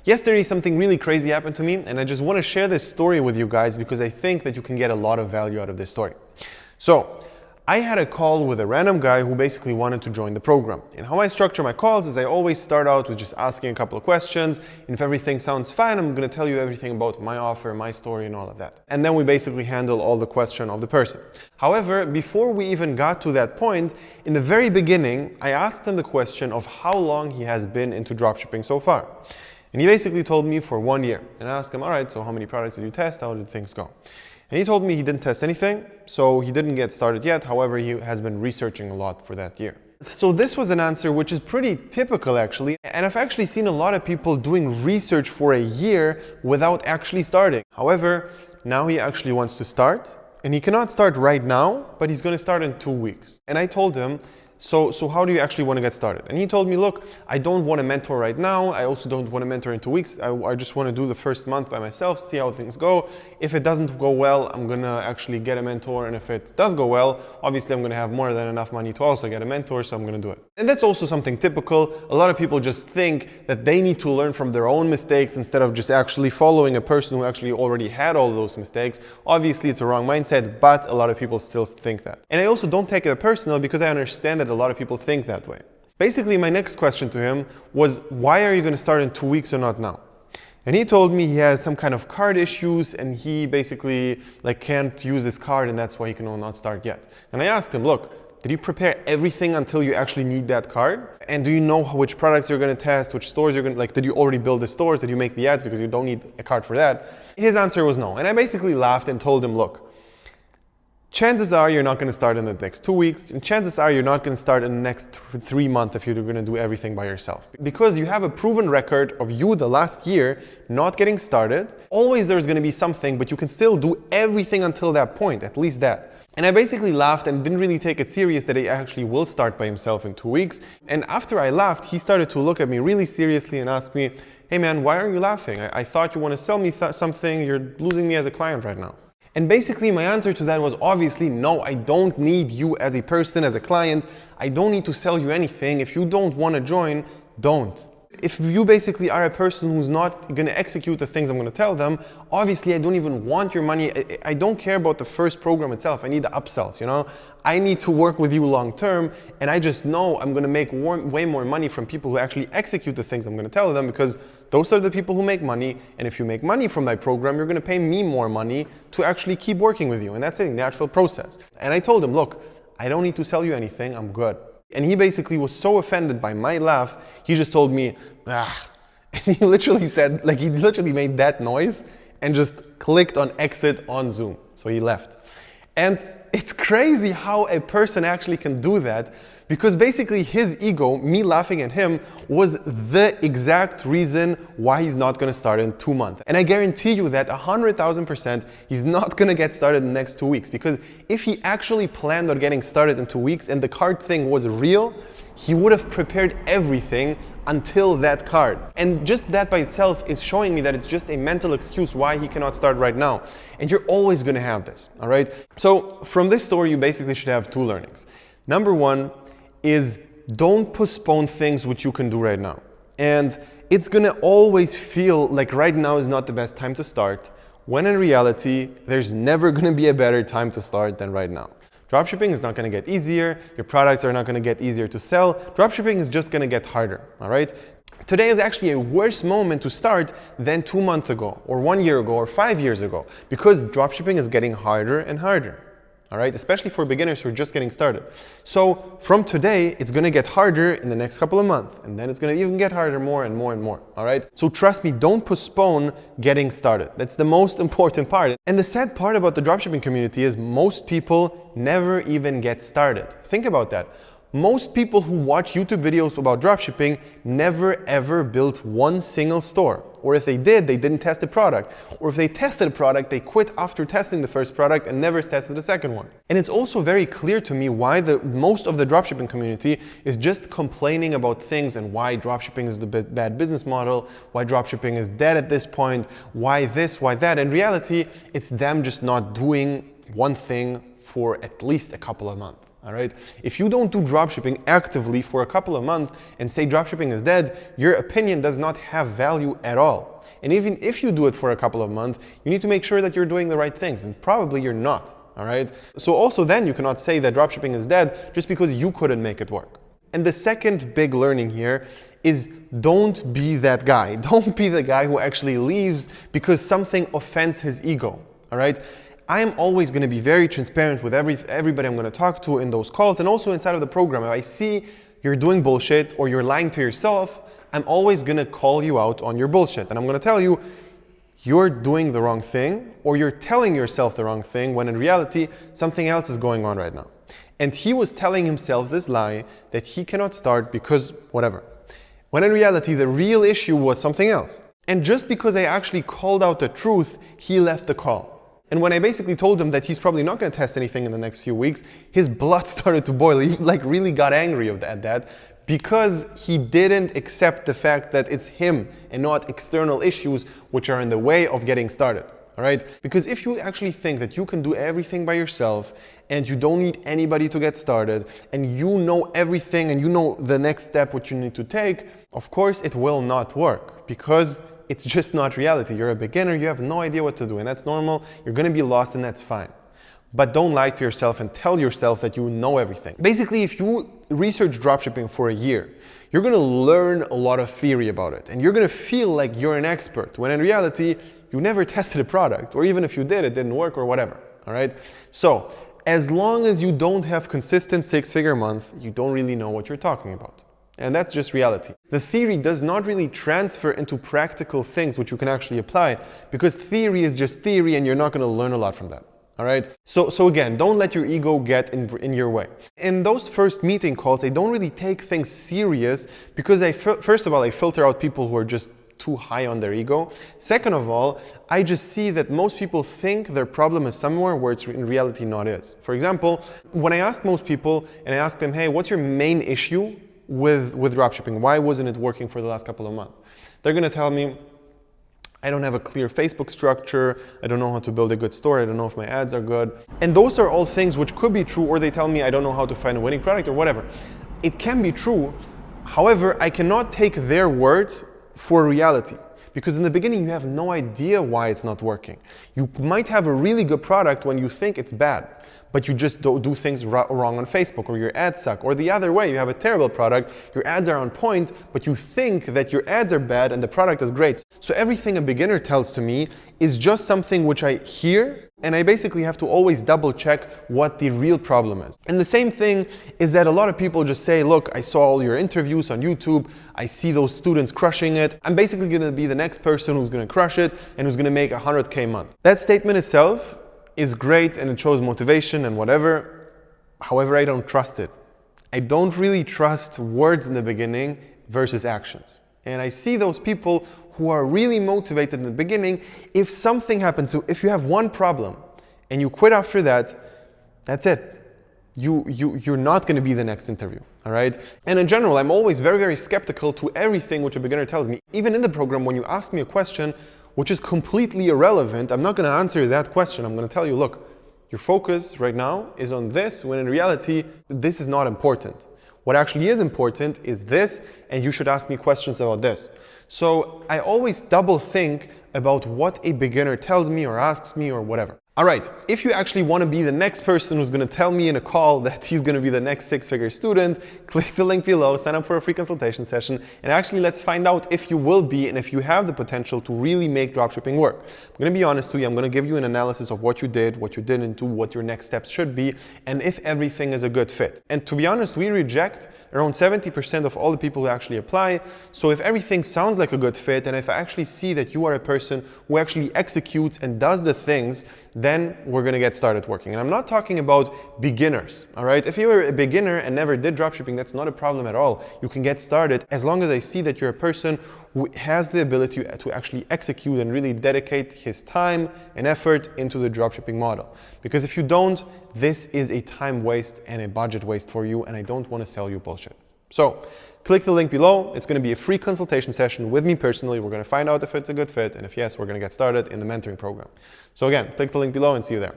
Yesterday, something really crazy happened to me, and I just want to share this story with you guys because I think that you can get a lot of value out of this story. So, I had a call with a random guy who basically wanted to join the program. And how I structure my calls is I always start out with just asking a couple of questions. And if everything sounds fine, I'm going to tell you everything about my offer, my story, and all of that. And then we basically handle all the question of the person. However, before we even got to that point, in the very beginning, I asked him the question of how long he has been into dropshipping so far. And he basically told me for 1 year. And I asked him, all right, so how many products did you test? How did things go? And he told me he didn't test anything, so he didn't get started yet. However, he has been researching a lot for that year. So this was an answer which is pretty typical actually. And I've actually seen a lot of people doing research for a year without actually starting. However, now he actually wants to start, and he cannot start right now, but he's going to start in 2 weeks. And I told him, so how do you actually want to get started? And he told me, look, I don't want to mentor right now. I also don't want to mentor in 2 weeks. I just want to do the first month by myself, see how things go. If it doesn't go well, I'm going to actually get a mentor. And if it does go well, obviously I'm going to have more than enough money to also get a mentor, so I'm going to do it. And that's also something typical. A lot of people just think that they need to learn from their own mistakes instead of just actually following a person who actually already had all those mistakes. Obviously, it's a wrong mindset, but a lot of people still think that. And I also don't take it personal because I understand that a lot of people think that way. Basically, my next question to him was, why are you going to start in 2 weeks or not now? And he told me he has some kind of card issues and he basically can't use his card, and that's why he can not start yet. And I asked him, look, did you prepare everything until you actually need that card? And do you know which products you're going to test, which stores you're going to, did you already build the stores? Did you make the ads? Because you don't need a card for that. His answer was no. And I basically laughed and told him, look, chances are you're not going to start in the next 2 weeks, and chances are you're not going to start in the next 3 months if you're going to do everything by yourself. Because you have a proven record of you the last year not getting started. Always there's going to be something, but you can still do everything until that point, at least that. And I basically laughed and didn't really take it serious that he actually will start by himself in 2 weeks. And after I laughed, he started to look at me really seriously and asked me, hey man, why are you laughing? I thought you want to sell me something, you're losing me as a client right now. And basically my answer to that was obviously no, I don't need you as a person, as a client. I don't need to sell you anything. If you don't want to join, don't. If you basically are a person who's not going to execute the things I'm going to tell them, obviously I don't even want your money. I don't care about the first program itself. I need the upsells, you know. I need to work with you long term, and I just know I'm going to make way more money from people who actually execute the things I'm going to tell them, because those are the people who make money. And if you make money from my program, you're going to pay me more money to actually keep working with you. And that's a natural process. And I told him, look, I don't need to sell you anything. I'm good. And he basically was so offended by my laugh, he just told me, ah. And he literally said, he literally made that noise and just clicked on exit on Zoom. So he left. And it's crazy how a person actually can do that, because basically his ego, me laughing at him, was the exact reason why he's not going to start in 2 months. And I guarantee you that 100,000% he's not going to get started in the next 2 weeks, because if he actually planned on getting started in 2 weeks and the card thing was real, he would have prepared everything until that card. And just that by itself is showing me that it's just a mental excuse why he cannot start right now. And you're always going to have this, all right? So from this story, you basically should have 2 learnings. Number 1 is don't postpone things which you can do right now. And it's going to always feel like right now is not the best time to start, when in reality, there's never going to be a better time to start than right now. Dropshipping is not going to get easier. Your products are not going to get easier to sell. Dropshipping is just going to get harder, all right? Today is actually a worse moment to start than 2 months ago, or 1 year ago, or 5 years ago, because dropshipping is getting harder and harder. All right, especially for beginners who are just getting started. So from today, it's going to get harder in the next couple of months, and then it's going to even get harder more and more and more. All right, so trust me, don't postpone getting started. That's the most important part. And the sad part about the dropshipping community is most people never even get started. Think about that. Most people who watch YouTube videos about dropshipping never ever built one single store. Or if they did, they didn't test a product. Or if they tested a product, they quit after testing the first product and never tested the second one. And it's also very clear to me why most of the dropshipping community is just complaining about things and why dropshipping is the bad business model, why dropshipping is dead at this point, why this, why that. In reality, it's them just not doing one thing for at least a couple of months. All right. If you don't do dropshipping actively for a couple of months and say dropshipping is dead, your opinion does not have value at all. And even if you do it for a couple of months, you need to make sure that you're doing the right things, and probably you're not. All right. So also then you cannot say that dropshipping is dead just because you couldn't make it work. And the second big learning here is don't be that guy. Don't be the guy who actually leaves because something offends his ego. All right. I am always going to be very transparent with everybody I'm going to talk to in those calls, and also inside of the program. If I see you're doing bullshit or you're lying to yourself, I'm always going to call you out on your bullshit. And I'm going to tell you, you're doing the wrong thing, or you're telling yourself the wrong thing, when in reality, something else is going on right now. And he was telling himself this lie that he cannot start because whatever. When in reality, the real issue was something else. And just because I actually called out the truth, he left the call. And when I basically told him that he's probably not going to test anything in the next few weeks, his blood started to boil. He really got angry at that because he didn't accept the fact that it's him and not external issues which are in the way of getting started. All right? Because if you actually think that you can do everything by yourself and you don't need anybody to get started and you know everything and you know the next step which you need to take, of course it will not work, because it's just not reality. You're a beginner, you have no idea what to do, and that's normal. You're going to be lost, and that's fine. But don't lie to yourself and tell yourself that you know everything. Basically, if you research dropshipping for a year, you're going to learn a lot of theory about it, and you're going to feel like you're an expert, when in reality, you never tested a product, or even if you did, it didn't work or whatever. All right? So, as long as you don't have consistent six-figure month, you don't really know what you're talking about. And that's just reality. The theory does not really transfer into practical things which you can actually apply, because theory is just theory and you're not going to learn a lot from that. All right? So again, don't let your ego get in your way. In those first meeting calls, I don't really take things serious because first of all, I filter out people who are just too high on their ego. Second of all, I just see that most people think their problem is somewhere where it's in reality not is. For example, when I ask most people and I ask them, hey, what's your main issue with dropshipping? Why wasn't it working for the last couple of months? They're going to tell me, I don't have a clear Facebook structure, I don't know how to build a good store, I don't know if my ads are good. And those are all things which could be true, or they tell me I don't know how to find a winning product or whatever. It can be true, however, I cannot take their word for reality. Because in the beginning, you have no idea why it's not working. You might have a really good product when you think it's bad, but you just don't do things wrong on Facebook, or your ads suck. Or the other way, you have a terrible product, your ads are on point, but you think that your ads are bad and the product is great. So everything a beginner tells to me is just something which I hear, and I basically have to always double check what the real problem is. And the same thing is that a lot of people just say, look, I saw all your interviews on YouTube, I see those students crushing it, I'm basically gonna be the next person who's gonna crush it and who's gonna make 100K a month. That statement itself is great and it shows motivation and whatever. However, I don't trust it. I don't really trust words in the beginning versus actions. And I see those people who are really motivated in the beginning. If something happens, so if you have one problem and you quit after that, that's it. You're not going to be the next interview, all right? And in general, I'm always very, very skeptical to everything which a beginner tells me. Even in the program, when you ask me a question which is completely irrelevant, I'm not going to answer that question. I'm going to tell you, look, your focus right now is on this, when in reality, this is not important. What actually is important is this, and you should ask me questions about this. So I always double think about what a beginner tells me or asks me or whatever. All right, if you actually want to be the next person who's going to tell me in a call that he's going to be the next six-figure student, click the link below, sign up for a free consultation session, and actually let's find out if you will be and if you have the potential to really make dropshipping work. I'm going to be honest with you, I'm going to give you an analysis of what you did, what you didn't do, what your next steps should be, and if everything is a good fit. And to be honest, we reject around 70% of all the people who actually apply. So if everything sounds like a good fit, and if I actually see that you are a person who actually executes and does the things, then we're going to get started working. And I'm not talking about beginners, all right? If you're a beginner and never did dropshipping, that's not a problem at all. You can get started as long as I see that you're a person who has the ability to actually execute and really dedicate his time and effort into the dropshipping model. Because if you don't, this is a time waste and a budget waste for you, and I don't want to sell you bullshit. So click the link below. It's going to be a free consultation session with me personally. We're going to find out if it's a good fit, and if yes, we're going to get started in the mentoring program. So again, click the link below and see you there.